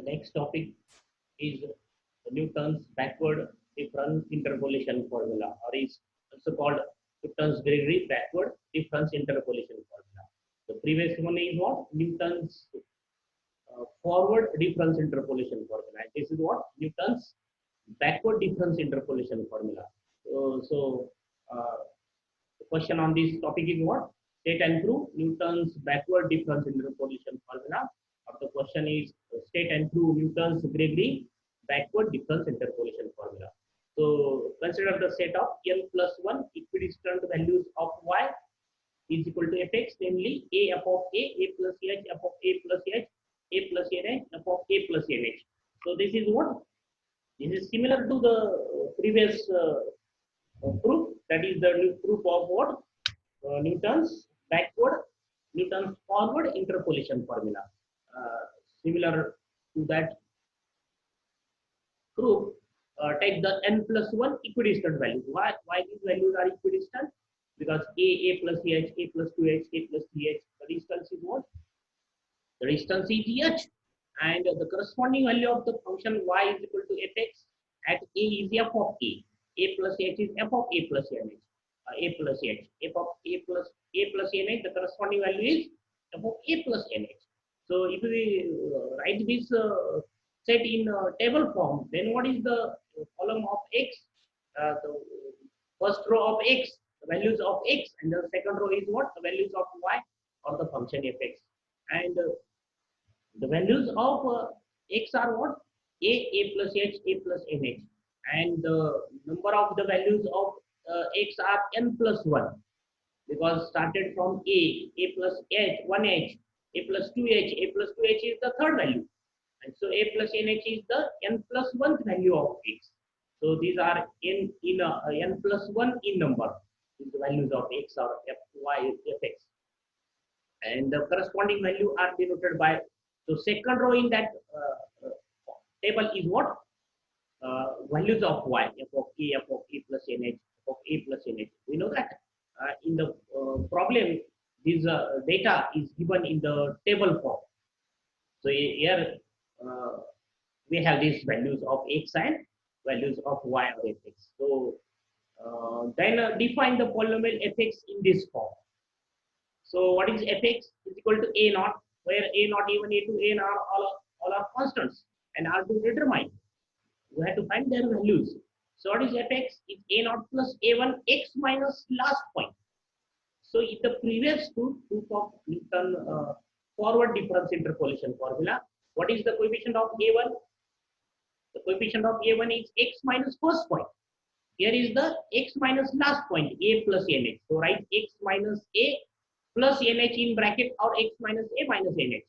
next topic is Newton's backward difference interpolation formula, or is also called Newton's Gregory backward difference interpolation formula. The previous one is what? Newton's forward difference interpolation formula. This is what? Newton's backward difference interpolation formula. So, the question on this topic is what? State and prove Newton's backward difference interpolation formula. Or the question is state and prove Newton's Gregory backward difference interpolation formula. So consider the set of n plus 1 equidistant values of y is equal to fx, namely a f of a plus h, f of a plus h, a plus nh, f of a plus nh. So this is what? This is similar to the previous proof, that is the proof of what? Newton's forward interpolation formula. Similar to that proof, take the n plus 1 equidistant values. Why these values are equidistant? Because a plus h, a plus 2h, a plus 3h, the distance is what? The distance is h, and the corresponding value of the function y is equal to fx at a is f of a plus h is f of a plus nh, a plus h, f of a plus nh, the corresponding value is f of a plus nh. So if we write this set in table form, then what is the column of x? The first row of x, the values of x, and the second row is what? The values of y, or the function fx. And the values of x are what? A plus h, a plus nh. And the number of the values of x are n plus 1, because started from a plus h, 1h, a plus 2h, a plus 2h is the third value, and so a plus nh is the n plus 1th value of x. So these are n plus 1 in number, these the values of x or f, y, fx, and the corresponding value are denoted by. So second row in that table is what? Values of y, f of a plus nh, f of a plus nh. We know that in the problem, this data is given in the table form. So here we have these values of x and values of y or fx. So then define the polynomial fx in this form. So what is fx? Is equal to a naught, where a naught, a1, a2, a are all are constants and are to determine. We have to find their values. So what is fx? Is a naught plus a1 x minus last point. So in the previous proof of Newton forward difference interpolation formula, what is the coefficient of a1? The coefficient of a1 is x minus first point. Here is the x minus last point, a plus nh. So write x minus a plus nh in bracket, or x minus a minus nh.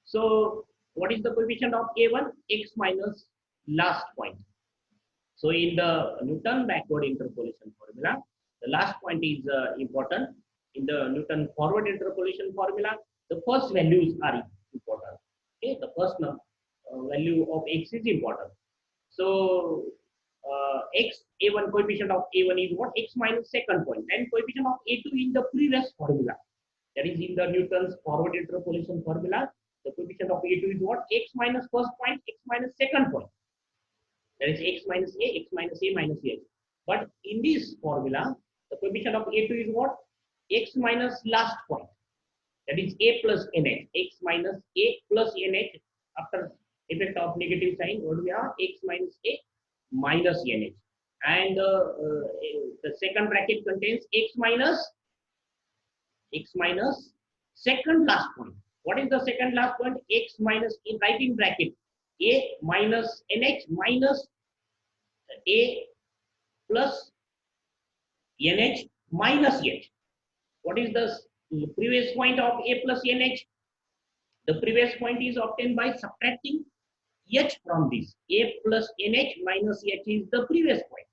So what is the coefficient of a1? X minus last point. So in the Newton backward interpolation formula, the last point is important. In the Newton forward interpolation formula, the first values are important. Okay, the first value of x is important. So a1, coefficient of a1 is what? X minus second point, and coefficient of a2 in the previous formula, that is in the Newton's forward interpolation formula, the coefficient of a2 is what? X minus first point, x minus second point, that is x minus a minus h. But in this formula, the coefficient of a2 is what? X minus last point, that is a plus nh, x minus a plus nh. After effect of negative sign, what do we have? X minus a minus nh. And the second bracket contains x minus second last point. What is the second last point? X minus, in right in bracket, a minus nh minus a plus nh minus h. What is the previous point of a plus nh? The previous point is obtained by subtracting h from this. A plus nh minus h is the previous point.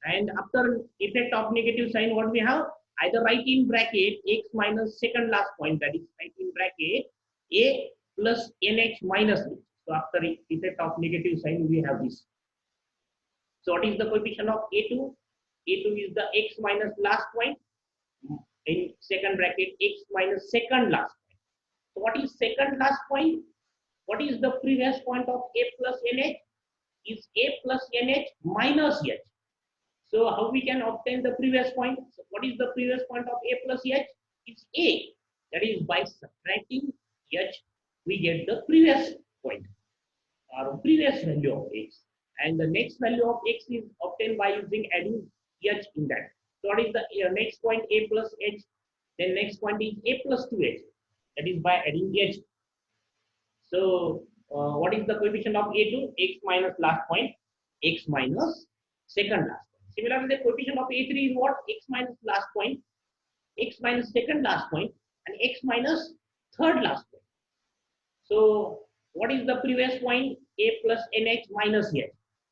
And after effect of negative sign, what we have? Either write in bracket x minus second last point, that is write in bracket a plus nh minus h. So after effect of negative sign, we have this. So what is the coefficient of a2? A2 is the x minus last point, in second bracket x minus second last point. So what is second last point? what is the previous point of A plus NH? Is A plus NH minus H. So how we can obtain the previous point? So what is the previous point of A plus H? It's A. That is by subtracting H, we get the previous point or previous value of X. And the next value of X is obtained by using adding H in that. So what is the next point? A plus H. Then next point is A plus 2H. That is by adding H. So what is the coefficient of A2? X minus last point, X minus second last point. Similarly, the coefficient of A3 is what? X minus last point, X minus second last point, and X minus third last point. So what is the previous point? A plus NH minus H.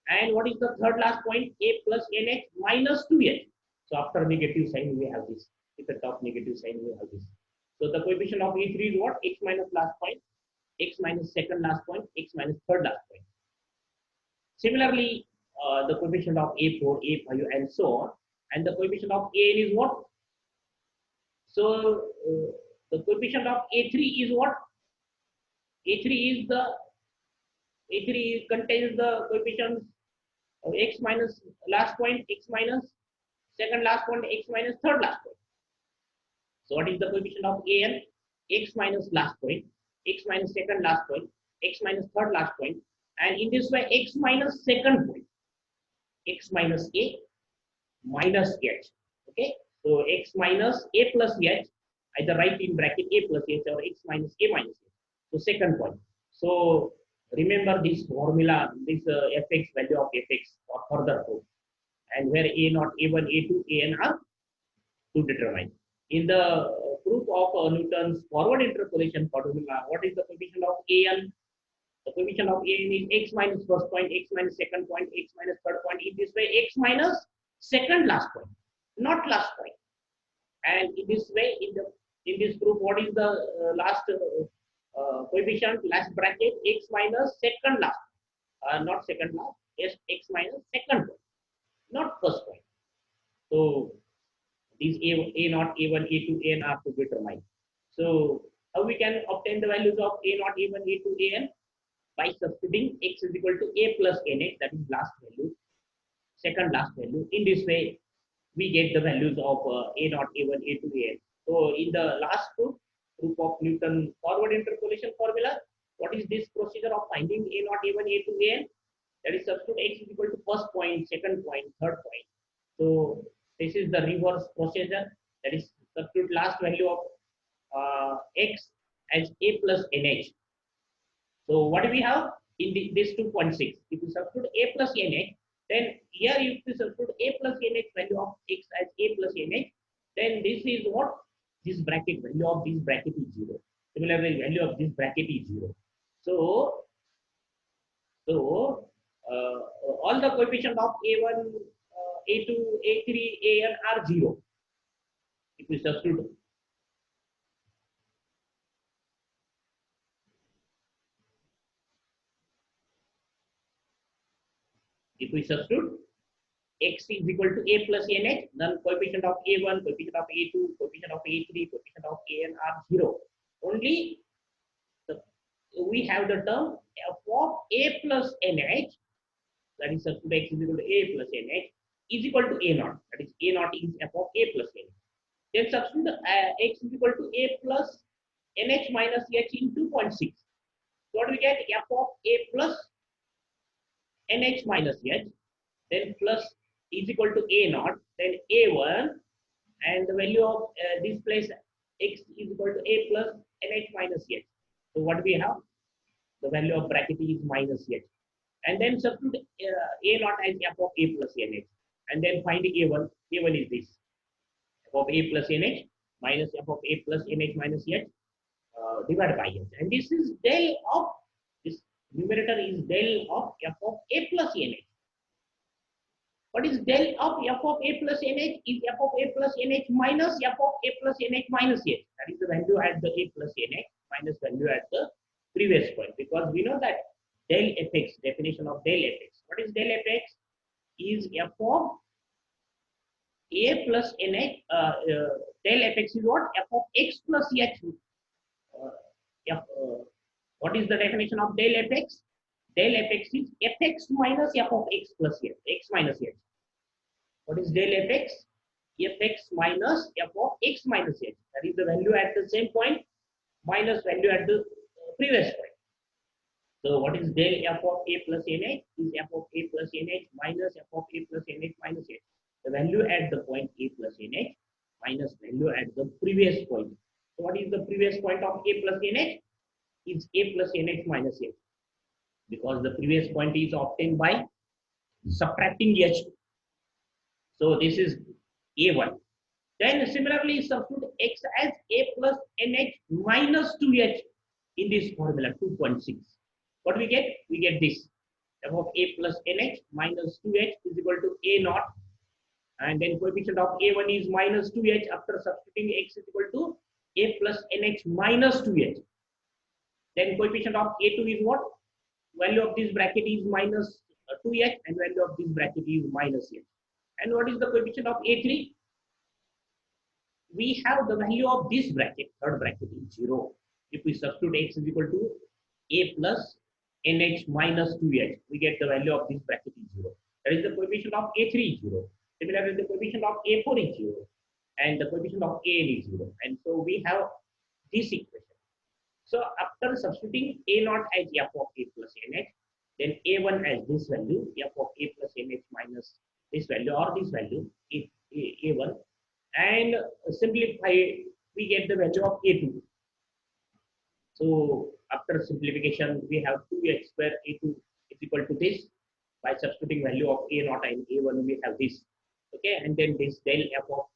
And what is the third last point? A plus NH minus 2H. So after negative sign, we have this. With the top negative sign, we have this. So the coefficient of A3 is what? X minus last point, X minus second last point, X minus third last point. Similarly, the coefficient of A4, A5, and so on. And the coefficient of AN is what? So the coefficient of A3 is what? A3 contains the coefficients of X minus last point, X minus second last point, X minus third last point. So what is the coefficient of AN? X minus last point, X minus second last point, X minus third last point, and in this way X minus second point, X minus A minus H. Okay, so X minus A plus H, either write in bracket A plus H or X minus A minus H. So second point. So remember this formula, this fx value of fx for further proof, and where A0, A1, A2, An are to determine. In the proof of Newton's forward interpolation formula, what is the coefficient of An? The coefficient of An is X minus first point, X minus second point, X minus third point. In this way, X minus second last point, not last point. And in this way, in this proof, what is the last coefficient? Last bracket X minus second last, not second last. Yes, X minus second point, not first point. So these A0, A1, A2, An are to be determined. So how we can obtain the values of A0, A1, A2, An? By substituting X is equal to A plus NH, that is last value, second last value. In this way, we get the values of A0, A1, A2, An. So in the last proof of Newton forward interpolation formula, what is this procedure of finding A0, A1, A2, An? That is substitute X is equal to first point, second point, third point. So this is the reverse procedure. That is substitute last value of X as A plus NH. So what do we have in this 2.6? If you substitute A plus NH, then here if you substitute A plus NH value of X as A plus NH, then this is what? This bracket value of this bracket is 0. Similarly, value of this bracket is 0. So all the coefficient of A1, A2, A3, An are 0. If we substitute. If we substitute X is equal to A plus NH, then coefficient of A1, coefficient of A2, coefficient of A3, coefficient of An are 0. Only we have the term f of A plus NH, that is substitute X is equal to A plus NH, is equal to A0. That is A0 is f of A plus NH. Then substitute X is equal to A plus NH minus H in 2.6. So what do we get? F of A plus NH minus H, then plus is equal to A0, then A1, and the value of this place X is equal to A plus NH minus H. So what we have? The value of bracket is minus H. And then substitute A0 as f of A plus NH. And then find A1. A1 is this. F of A plus NH minus f of A plus NH minus H divided by H. And this is del of, this numerator is del of f of A plus NH. What is del of f of A plus NH? Is f of A plus NH minus f of A plus NH minus H. That is the value at the A plus NH minus value at the previous point. Because we know that del fx, definition of del fx. What is del fx? Is f of A plus NH, del fx is what? F of x plus H. What is the definition of del fx? Del fx is fx minus f of x plus x minus h. What is del fx? Fx minus f of x minus h. That is the value at the same point minus value at the previous point. So what is del f of a plus nh? Is f of a plus nh minus f of a plus nh minus h. The value at the point a plus nh minus value at the previous point. So what is the previous point of a plus nh? Is a plus nh minus h. Because the previous point is obtained by subtracting h2. So this is a1. Then similarly substitute x as a plus nh minus 2h in this formula 2.6. What we get? We get this. F of a plus nh minus 2h is equal to a naught. And then coefficient of a1 is minus 2h. After substituting x is equal to a plus nh minus 2h. Then coefficient of a2 is what? Value of this bracket is minus 2h and value of this bracket is minus h. And what is the coefficient of a3? We have the value of this bracket, third bracket is 0. If we substitute x is equal to a plus nh minus 2h, we get the value of this bracket is 0. That is the coefficient of a3 is 0. Similarly, the coefficient of a4 is 0. And the coefficient of an is 0. And so we have this equation. So after substituting a naught as f of a plus nh, then a1 as this value, f of a plus nh minus this value or this value, a1, and simplify, we get the value of a2. So after simplification, we have 2h square a2 is equal to this. By substituting value of a naught and a1, we have this. Okay, and then this del f of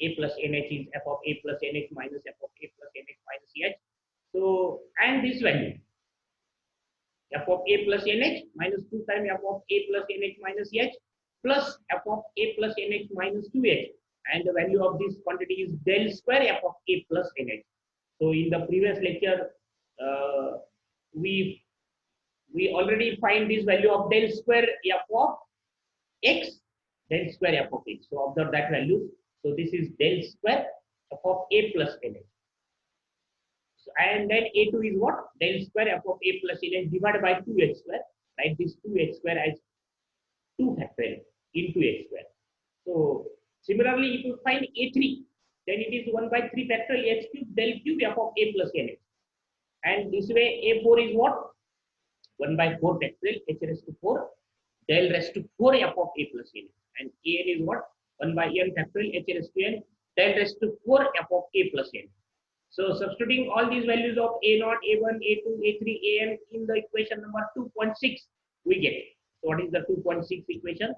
a plus nh is f of a plus nh minus f of a plus nh minus h. So, and this value, f of a plus nh minus 2 times f of a plus nh minus h plus f of a plus nh minus 2h. And the value of this quantity is del square f of a plus nh. So in the previous lecture, we already find this value of del square f of x, del square f of x. So observe that value. So this is del square f of a plus nh. So, and then a2 is what? Del square f of a plus nh divided by 2h square. Write this 2h square as 2 factorial into h square. So similarly, if you find a3, then it is 1 by 3 factorial h cube del cube f of a plus nh. And this way a4 is what? 1 by 4 factorial h raised to 4 del raised to 4 f of a plus nh. And an is what? 1 by n factorial h raised to n del raised to 4 f of a plus n. So substituting all these values of a naught, a1, a2, a3, an in the equation number 2.6, we get. So what is the 2.6 equation?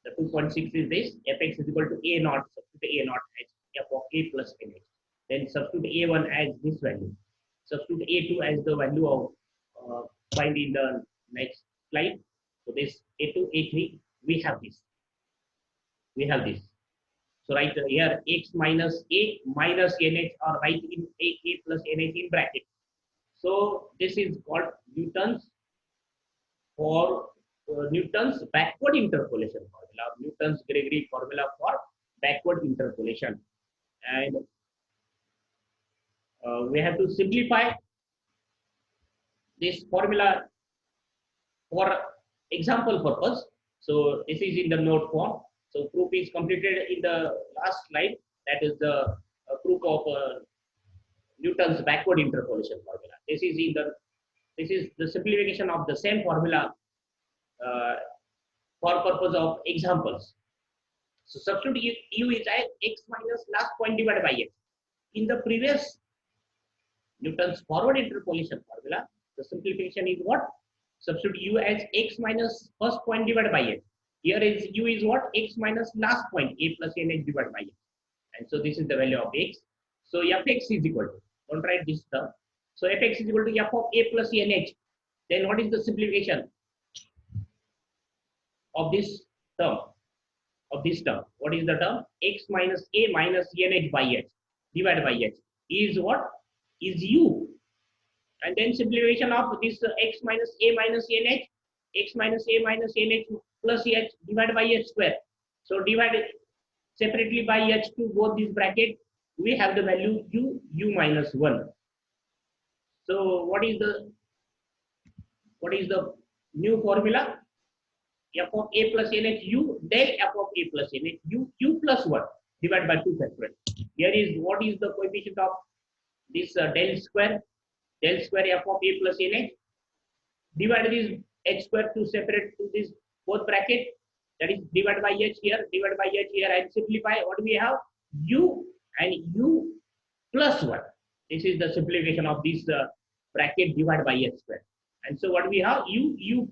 The 2.6 is this: fx is equal to a naught. Substitute a naught as f of a plus nh. Then substitute a1 as this value. Substitute a2 as the value of find in the next slide. So this a2, a3, we have this. We have this. So write here x minus a minus nh, or write in a plus nh in bracket. So this is called Newton's backward interpolation formula, Newton's Gregory formula for backward interpolation. And we have to simplify this formula for example purpose. So this is in the note form. So proof is completed in the last slide. That is the proof of Newton's backward interpolation formula. This is the simplification of the same formula for purpose of examples. So substitute u is x minus last point divided by x. In the previous Newton's forward interpolation formula, the simplification is what? Substitute u as x minus first point divided by x. Here is u is what? X minus last point, a plus nh divided by x. And so this is the value of x. So fx is equal to, don't write this term. So fx is equal to f of a plus nh. Then what is the simplification of this term? What is the term? X minus a minus nh by h divided by h is what? Is u. And then simplification of this x minus a minus nh, x minus a minus nh plus h divided by h square. So divided separately by h to both this bracket, we have the value u minus 1. So what is the new formula? F of a plus nh u del f of a plus nh u plus 1 divided by 2 factorial. Here is what is the coefficient of this del square f of a plus nh. Divide this h square to separate to this both bracket, that is divided by h here, divided by h here, and simplify. What do we have? U and u plus 1. This is the simplification of this bracket divided by h square. And so what we have? U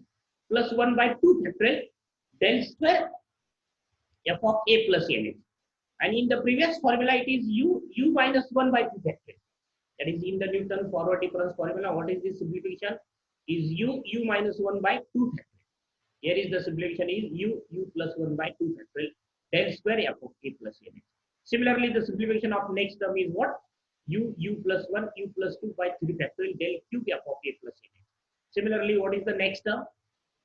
plus 1 by 2 factorial del square f of a plus nh. And in the previous formula, it is u minus 1 by 2 factorial. That is in the Newton forward difference formula. What is this simplification? Is u minus 1 by 2 factorial. Here is the simplification is u plus 1 by 2 factorial del square f of a plus nh. Similarly, the simplification of next term is what? U plus 1 u plus 2 by 3 factorial del cube f of a plus nh. Similarly, what is the next term?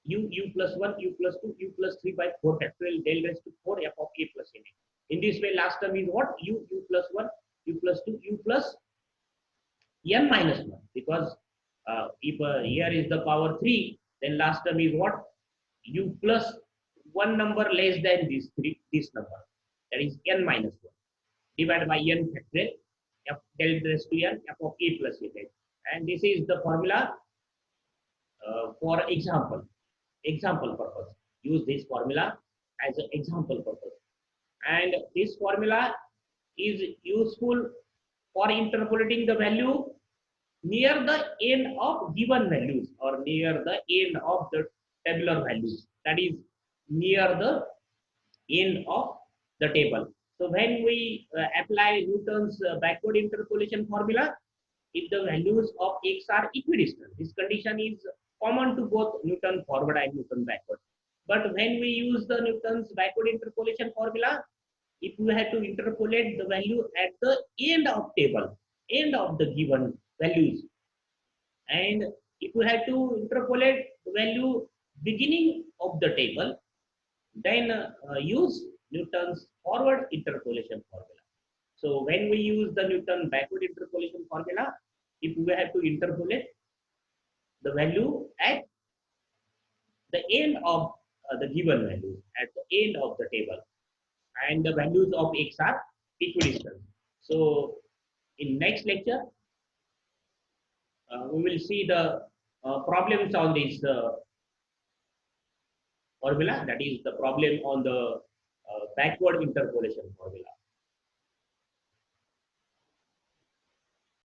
U plus 1 u plus 2 u plus 3 by 4 factorial del raised to 4 f of a plus nh. In this way, last term is what? U plus 1 u plus 2 u plus n minus 1, because if here is the power 3, then last term is what? U plus one number less than this number, that is n minus 1 divided by n factorial f del raised to n f of a plus nh. And this is the formula for example purpose. Use this formula as an example purpose. And this formula is useful for interpolating the value near the end of given values or near the end of the tabular values, that is near the end of the table. So when we apply Newton's backward interpolation formula, if the values of x are equidistant, this condition is common to both Newton forward and Newton backward. But when we use the Newton's backward interpolation formula, if we have to interpolate the value at the end of table, end of the given values, and if we have to interpolate the value beginning of the table, then use Newton's forward interpolation formula. So when we use the Newton backward interpolation formula, if we have to interpolate the value at the end of the given value, at the end of the table, and the values of x are equidistant. So in next lecture, we will see the problems on this formula, that is the problem on the backward interpolation formula.